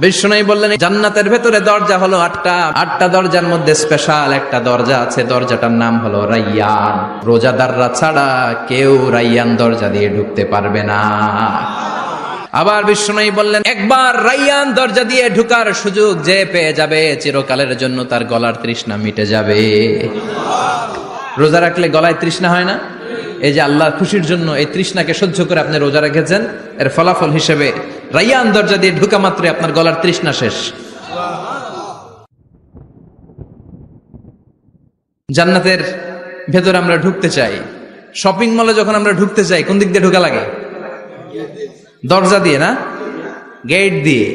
বিষ্ণু বললেন জান্নাতের ভেতরে দরজা হলো আটটা দরজার মধ্যে স্পেশাল একটা দরজা আছে, দরজাটার নাম হলো রাইয়ান। রোজাদাররা ছাড়া কেউ রাইয়ান দরজা দিয়ে ঢুকতে পারবে না। আবার বিষ্ণু বললেন একবার রাইয়ান দরজা দিয়ে ঢুকার সুযোগ যে পেয়ে যাবে চিরকালের জন্য তার গলার তৃষ্ণা মিটে যাবে। রোজা রাখলে গলায় তৃষ্ণা হয় না? এই যে আল্লাহর খুশির জন্য এই তৃষ্ণাকে সহ্য করে আপনি রোজা রেখেছেন, এর ফলাফল হিসেবে রাইয়ান দরজা দিয়ে ঢুকা মাত্রই আপনার গলার তৃষ্ণা শেষ। জান্নাতের ভেতরে আমরা ঢুকতে চাই। শপিং মলে যখন আমরা ঢুকতে চাই কোন দিক দিয়ে ঢোকা লাগে? দরজা দিয়ে না, গেট দিয়ে।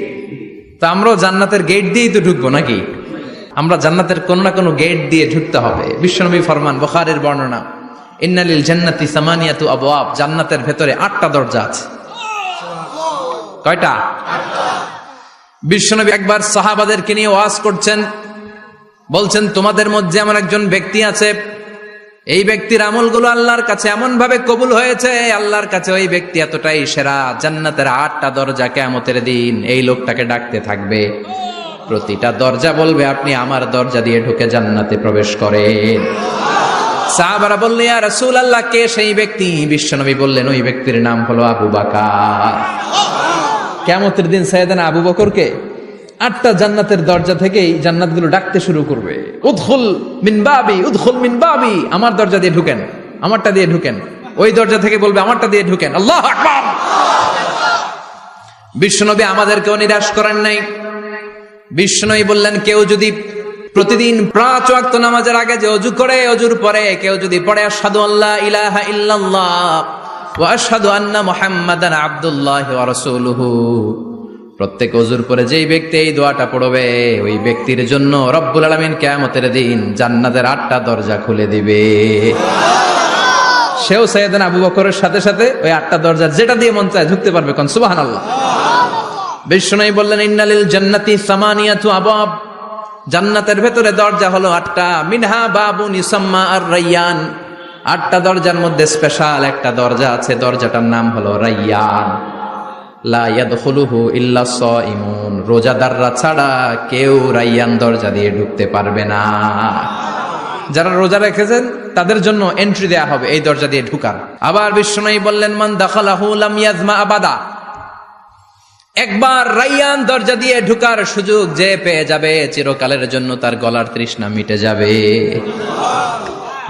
তা আমরাও জান্নাতের গেট দিয়েই তো ঢুকবো নাকি? আমরা জান্নাতের কোনো না কোনো গেট দিয়ে ঢুকতে হবে। বিশ্বনবী ফরমান, বুখারীর বর্ণনা, ইন্নালিল জান্নাতি সামানিয়াতু আবওয়াব, জান্নাতের ভেতরে 8টা দরজা আছে। কয়টা? বিশ্বনবী একবার সাহাবাদেরকে নিয়ে ওয়াজ করছেন, বলছেন তোমাদের মধ্যে এমন একজন ব্যক্তি আছে, এই ব্যক্তির আমলগুলো আল্লাহর কাছে এমন ভাবে কবুল হয়েছে, আল্লাহর কাছে ওই ব্যক্তি এতটাই সেরা, জান্নাতের 8টা দরজা কিয়ামতের দিন এই লোকটাকে ডাকতে থাকবে। প্রতিটা দরজা বলবে আপনি আমার দরজা দিয়ে ঢুকে জান্নাতে প্রবেশ করেন। সাহাবারা বললেন ইয়া রাসূলুল্লাহ, কে সেই ব্যক্তি? বিশ্বনবী বললেন ওই ব্যক্তির নাম হলো আবু বকর। কিয়ামতের দিন সাইয়েদনা আবু বকরকে 8টা জান্নাতের দরজা থেকেই জান্নাতগুলো ডাকতে শুরু করবে, উদখুল মিন বাবি, উদখুল মিন বাবি, আমার দরজা দিয়ে ঢুকেন, আমারটা দিয়ে ঢুকেন। ওই দরজা থেকে বলবে আমারটা দিয়ে ঢুকেন। আল্লাহু আকবার। বিশ্বনবী আমাদেরকেও নিরাশ করেন নাই। বিশ্বনবী বললেন কেউ যদি প্রতিদিন 5 ওয়াক্ত নামাজের আগে যে ওযু করে, ওযুর পরে কেউ যদি পড়ে আশহাদু আল্লা ইলাহা ইল্লাল্লাহ ওয়া আশহাদু আন্না মুহাম্মাদান আবদুল্লাহি ওয়া রাসূলুহু, প্রত্যেক ওযুর পরে যেই ব্যক্তি এই দোয়াটা পড়বে ওই ব্যক্তির জন্য রব্বুল আলামিন কিয়ামতের দিন জান্নাতের 8টা দরজা খুলে দিবে। সেও সাইয়েদনা আবু বকরের সাথে সাথে ওই 8টা দরজা যেটা দিয়ে মন চায় ঢুকতে পারবে। কোন সুবহানাল্লাহ। বিষ্ণু বললেন ইন্নালিল জান্নাতি সামানিয়াতু আবওয়াব, জান্নাতের ভেতরে দরজা হলো 8টা, মিনহা বাবুন ইউসাম্মা আর রাইয়ান, 8টা দরজার মধ্যে স্পেশাল একটা দরজা আছে, দরজাটার নাম হলো রাইয়ান। লা ইয়াদখুলুহু ইল্লা সাইমুন, রোজাদাররা ছাড়া কেউ রাইয়ান দরজা দিয়ে ঢুকতে পারবে না। যারা রোজা রেখেছেন তাদের জন্য এন্ট্রি দেয়া হবে এই দরজা দিয়ে ঢুকার। আবার বিষ্ণু বললেন মান দাখালাহু লাম ইয়াজমা আবাদা, একবার রাইয়ান দরজা দিয়ে ঢুকার সুযোগ যে পেয়ে যাবে চিরকালের জন্য তার গলার তৃষ্ণা মিটে যাবে।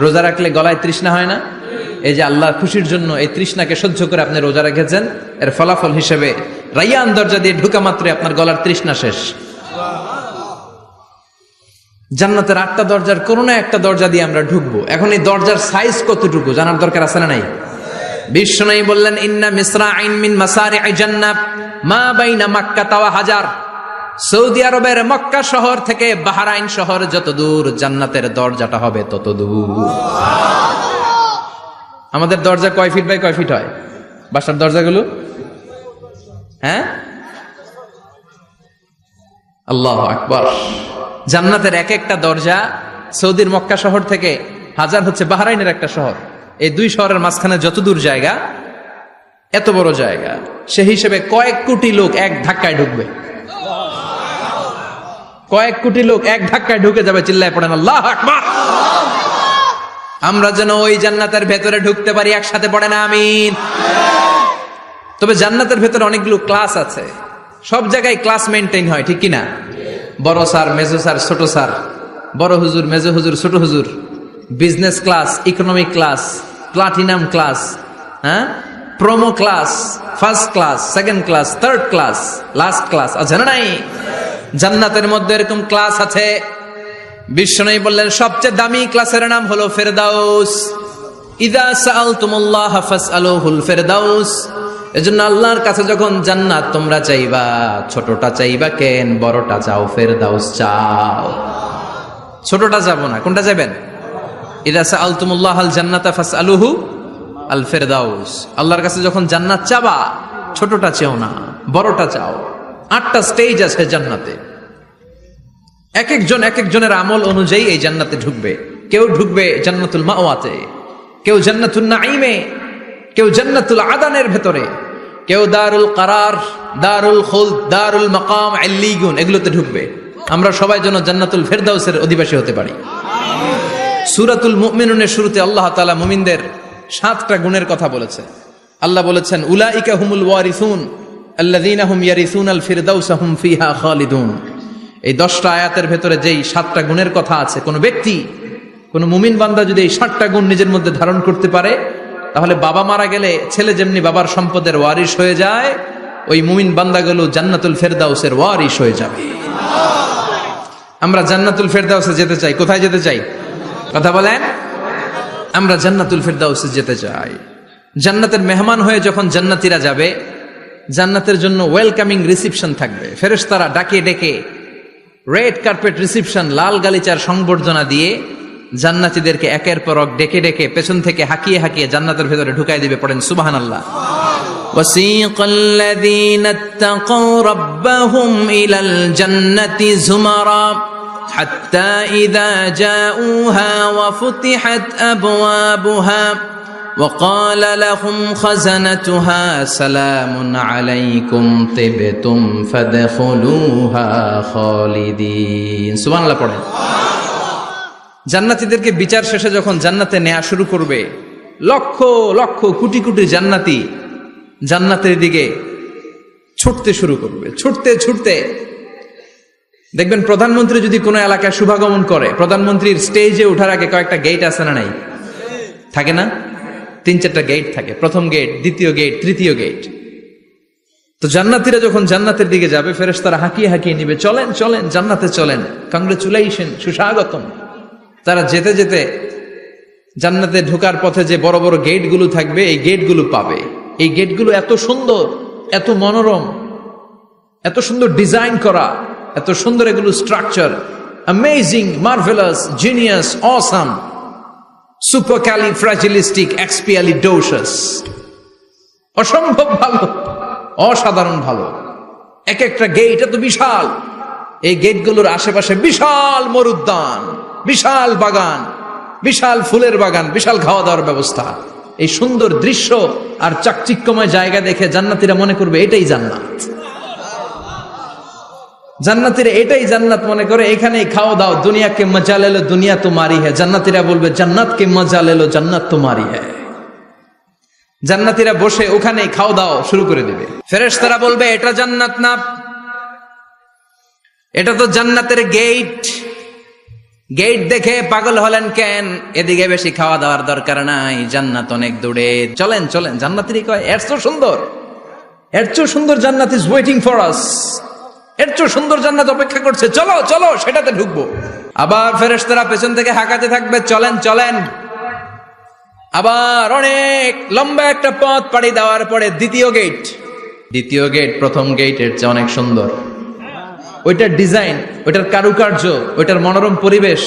রোজা রাখলে গলায় তৃষ্ণা হয় না? এই যে আল্লাহর খুশির জন্য এই তৃষ্ণাকে সহ্য করে আপনি রোজা রেখেছেন, এর ফলাফল হিসেবে রাইয়ান দরজা দিয়ে ঢুকা মাত্রই আপনার গলার তৃষ্ণা শেষ। জান্নাতের 8টা দরজার কোন না একটা দরজা দিয়ে আমরা ঢুকবো। এখন এই দরজার সাইজ কতটুকু জানার দরকার আছে না নাই? বিষ্ণু বললেন ইন্না মিসরাইন মিন মাসারি'i জান্নাত মা বাইনা মাক্কা ওয়া হাজার, সৌদি আরবের মক্কা শহর থেকে বাহরাইন শহর যত দূর, জান্নাতের দরজাটা হবে তত দূর। আমাদের দরজা কয় ফিট বাই কয় ফিট হয় বাসার দরজাগুলো? হ্যাঁ, আল্লাহু আকবার। জান্নাতের এক একটা দরজা সৌদির মক্কা শহর থেকে হাজার হচ্ছে বাহরাইনের একটা শহর, এই 2 শহরের মাঝখানে যত দূর জায়গা, এত বড় জায়গা, সেই হিসেবে কয়েক কোটি লোক এক ধাক্কায় ঢুকবে। কয়েক কোটি লোক এক ধাক্কায় ঢুকে যাবে। চিল্লায় পড়েন আল্লাহু আকবার। আমরা যেন ওই জান্নাতের ভেতরে ঢুকতে পারি, একসাথে পড়েন আমিন। তবে জান্নাতের ভেতরে অনেকগুলো ক্লাস আছে, সব জায়গায় ক্লাস মেইনটেইন হয়, ঠিক কিনা? বড় স্যার, মেজো স্যার, ছোট স্যার, বড় হুজুর, মেজো হুজুর, ছোট হুজুর, business class, economic class, platinum class, হ্যাঁ, promo class, first class, second class, third class, last class আছে না নাই? জান্নাতের মধ্যে এরকম ক্লাস আছে। বিষ্ণু বললেন সবচেয়ে দামি ক্লাসের নাম হলো ফেরদাউস। ইযা সাআলতুমুল্লাহ ফাসআলুহুল ফেরদাউস, এজন্য আল্লাহর কাছে যখন জান্নাত তোমরা চাইবা, ছোটটা চাইবা কেন, বড়টা চাও, ফেরদাউস চাও। ছোটটা যাবো না, কোনটা যাবেন? ইযা সাআলতুমুল্লাহাল জান্নাতা ফাসআলুহু আল ফেরদাউস, আল্লাহর কাছে যখন জান্নাত চাবা ছোটটা চেও না, বড়টা চাও। 8টা স্টেজ আছে জান্নাতে, এক একজনের আমল অনুযায়ী এই জান্নাতে ঢুকবে। কেউ ঢুকবে জান্নাতুল মাওয়াতে, কেউ জান্নাতুল নাঈমে, কেউ জান্নাতুল আদানের ভেতরে, কেউ দারুল কারার, দারুল খুলদ, দারুল মাকাম, ইল্লিগুন এগুলোতে ঢুকবে। আমরা সবাই যেন জান্নাতুল ফেরদাউসের অধিবাসী হতে পারি। সূরাতুল মুমিনুনের শুরুতে আল্লাহ তাআলা মুমিনদের 7টা গুণের কথা বলেছে। আল্লাহ বলেছেন উলাইকা হুমুল ওয়ারিসুন আল্লাযীনা হুম ইয়ারিসুনাল ফিরদাউসা হুম ফিহা খালিদুন। এই 10টা আয়াতের ভেতরে যেই 7টা গুণের কথা আছে, কোন ব্যক্তি, কোন মুমিন বান্দা যদি এই 7টা গুণ নিজের মধ্যে ধারণ করতে পারে, তাহলে বাবা মারা গেলে ছেলে যেমনি বাবার সম্পদের ওয়ারিশ হয়ে যায়, ওই মুমিন বান্দাগুলো জান্নাতুল ফেরদাউসের ওয়ারিশ হয়ে যাবে। আমরা জান্নাতুল ফেরদাউসে যেতে চাই। কোথায় যেতে চাই? কথা বলেন। আমরা জান্নাতুল ফেরদাউসে যেতে চাই। জান্নাতের মেহমান হয়ে যখন জান্নাতীরা যাবে, জান্নাতের জন্য ওয়েলকামিং রিসিপশন থাকবে। ফেরেশতারা ডাকে ডেকে রেড কার্পেট রিসিপশন, লাল গালিচার সংবর্ধনা দিয়ে জান্নাতীদেরকে একের পর এক ডেকে ডেকে পেছন থেকে হাঁকিয়ে হাঁকিয়ে জান্নাতের ভেতরে ঢুকাই দিবে। পড়েন সুবহানাল্লাহ। وَسِيقَ الَّذِينَ اتَّقَوْا رَبَّهُمْ إِلَى الْجَنَّةِ زُمَرًا حَتَّى إِذَا جَاءُوهَا وَفُتِحَتْ أَبْوَابُهَا وَقَالَ لَهُمْ خَزَنَتُهَا سَلَامٌ عَلَيْكُمْ طِبْتُمْ فَادْخُلُوهَا خَالِدِينَ। সুবহানাল্লাহ পড়েন। জান্নাতীদেরকে বিচার শেষে যখন জান্নাতে নেওয়া শুরু করবে, লক্ষ লক্ষ কোটি কোটি জান্নাতি জান্নাতের দিকে ছুটতে শুরু করবে। ছুটতে ছুটতে দেখবেন প্রধানমন্ত্রী যদি কোনো এলাকায় শুভাগমন করে, প্রধানমন্ত্রীর স্টেজে ওঠার আগে কয়েকটা গেট আছে না নাই? থাকে না? 3-4টা গেট থাকে। প্রথম গেট, দ্বিতীয় গেট, তৃতীয় গেট। তো জান্নাতীরা যখন জান্নাতের দিকে যাবে, ফেরেশতারা হাঁকিয়ে হাঁকিয়ে নিবে, চলেন চলেন জান্নাতে চলেন, কংগ্রেচুলেশন, সুস্বাগতম। তারা যেতে যেতে জান্নাতে ঢোকার পথে যে বড় বড় গেটগুলো থাকবে, এই গেটগুলো পাবে। এই গেটগুলো এত সুন্দর, এত মনোরম, এত সুন্দর ডিজাইন করা, এত সুন্দর এগুলো structure, amazing, marvellous, genius, awesome, supercalifragilisticexpialidocious, অসম্ভব ভালো, অসাধারণ ভালো। এক একটা গেট এত বিশাল। এই গেটগুলোর আশেপাশে বিশাল মরুদ্যান, বিশাল বাগান, বিশাল ফুলের বাগান, বিশাল খাওয়া দাওয়ার ব্যবস্থা। এই সুন্দর দৃশ্য আর চাকচিক্যময় জায়গা দেখে জান্নাতীরা মনে করবে এটাই জান্নাত। জান্নাতীরা এটাই জান্নাত মনে করে, এখানেই খাওয়া দাও। দুনিয়াকে মজা লে লো, দুনিয়া তোমারি হ্যায়। জান্নাতীরা বলবে জান্নাতকে মজা লে লো, জান্নাত তোমারি হ্যায়। জান্নাতীরা বসে ওখানেই খাওয়া দাও শুরু করে দিবে। ফেরেশতারা বলবে এটা জান্নাত না, এটা তো জান্নাতের গেট। গেট দেখে পাগল হলেন কেন? এদিকে বেশি খাওয়া দাওয়ার দরকার নাই, জান্নাত অনেক দূরে, চলেন চলেন। জান্নাতীরা কয় এর চেয়ে সুন্দর, এর চেয়ে সুন্দর জান্নাত ইজ ওয়েটিং ফর আস, এর চেয়ে সুন্দর জান্নাত অপেক্ষা করছে, চলো চলো সেটাতে ঢুকবো। আবার ফেরেশতারা পেছন থেকে হাঁকাতে থাকবে, চলেন চলেন। আবার অনেক লম্বা একটা পথ পাড়ি দেওয়ার পরে দ্বিতীয় গেট। দ্বিতীয় গেট প্রথম গেটের চেয়ে অনেক সুন্দর। ওইটার ডিজাইন, ওইটার কারুকার্য, ওইটার মনোরম পরিবেশ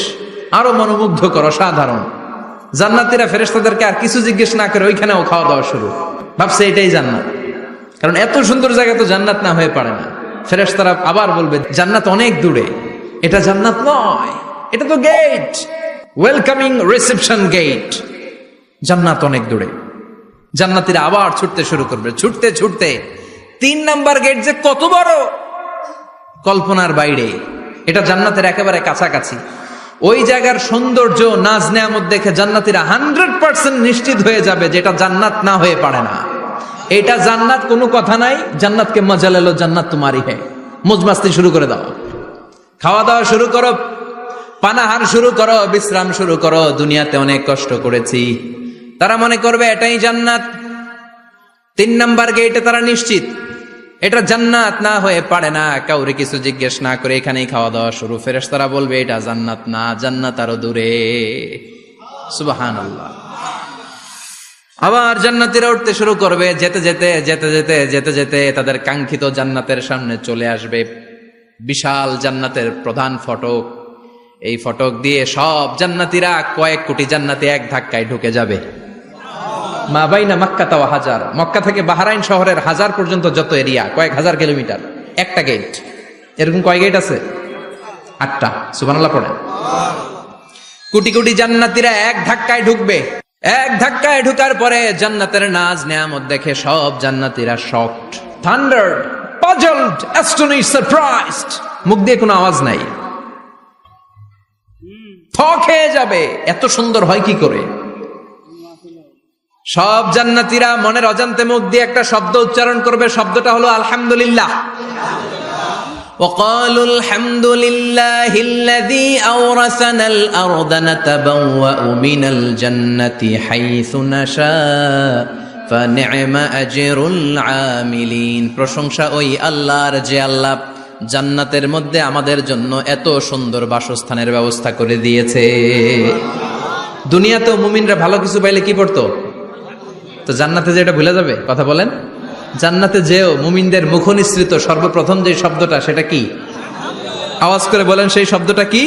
আরো মনোমুগ্ধকর, অসাধারণ। জান্নাতীরা ফেরেশতাদেরকে আর কিছু জিজ্ঞেস না করে ওইখানেও খাওয়া দাওয়া শুরু। ভাবছে এটাই জান্নাত, কারণ এত সুন্দর জায়গা তো জান্নাত না হয়ে পারে না। ফেরেশতারা আবার বলবে জান্নাত অনেক দূরে, এটা জান্নাত নয়, এটা তো গেট, ওয়েলকামিং রিসেপশন গেট, জান্নাত অনেক দূরে। জান্নাতীরা আবার ছুটতে শুরু করবে। ছুটতে ছুটতে 3 নাম্বার গেট যে কত বড়, কল্পনার বাইরে। এটা জান্নাতের একেবারে কাছাকাছি। ওই জায়গার সৌন্দর্য, নাজ নেয়ামত দেখে জান্নাতীরা 100% নিশ্চিত হয়ে যাবে যে এটা জান্নাত না হয়ে পারে না, এটা জান্নাত, কোনো কথা নাই। জান্নাতকে মজা লেলো, জান্নাত তোমারই হ্যায়। মজমাস্তি শুরু করে দাও, খাওয়া দাওয়া শুরু করো, পানাহার শুরু করো, বিশ্রাম শুরু করো। দুনিয়াতে অনেক কষ্ট করেছি। তারা মনে করবে এটাই জান্নাত। 3 নাম্বার গেটে তারা নিশ্চিত এটা জান্নাত না হয়ে পারে না। কাউরে কিছু জিজ্ঞেস না করে এখানেই খাওয়া দাওয়া শুরু। ফেরেশতারা বলবে এটা জান্নাত না, জান্নাত আরো দূরে। সুবহানাল্লাহ। আবার জান্নাতীরা উঠতে শুরু করবে। যেতে যেতে যেতে যেতে যেতে যেতে তাদের কাঙ্ক্ষিত জান্নাতের সামনে চলে আসবে। বিশাল জান্নাতের প্রধান ফটক। এই ফটক দিয়ে সব জান্নাতীরা, কয়েক কোটি জান্নাতি এক ধাক্কায় ঢুকে যাবে। মা বাইনা মক্কা ওয়া হাজার, মক্কা থেকে বাহরাইন শহরের হাজার পর্যন্ত যত এরিয়া, কয়েক হাজার কিলোমিটার, একটা গেট। এরকম কয় গেট আছে? 8টা। সুবহানাল্লাহ পড়েন। কোটি কোটি জান্নাতীরা এক ধাক্কায় ঢুকবে। এক ধাক্কায় ঢুকার পরে জান্নাতের নাজ নেয়ামত দেখে সব জান্নাতীরা শকড, থান্ডার্ড, পাজলড, অ্যাস্টনিশড, সারপ্রাইজড। মুখ দিয়ে কোনো আওয়াজ নাই, থ খেয়ে যাবে, এত সুন্দর হয় কি করে। সব জান্নাতীরা মনের অজান্তে মুখ দিয়ে একটা শব্দ উচ্চারণ করবে, শব্দটা হলো আলহামদুলিল্লাহ। وقالوا الحمد لله الذي أورثنا الأرض نتبوأ من الجنة حيث نشاء فنعم أجر العاملين। প্রশংসা ওই আল্লাহর যে আল্লাহ জান্নাতের মধ্যে আমাদের জন্য এত সুন্দর বাসস্থানের ব্যবস্থা করে দিয়েছে। দুনিয়াতেও মুমিনরা ভালো কিছু পাইলে কি করতো? তো জান্নাতে যে এটা ভুলে যাবে? কথা বলেন। জান্নাতে যেও মুমিনদের মুখ নিঃসৃত সর্বপ্রথম যে শব্দটা, সেটা কি? আওয়াজ করে বলেন, সেই শব্দটা কি?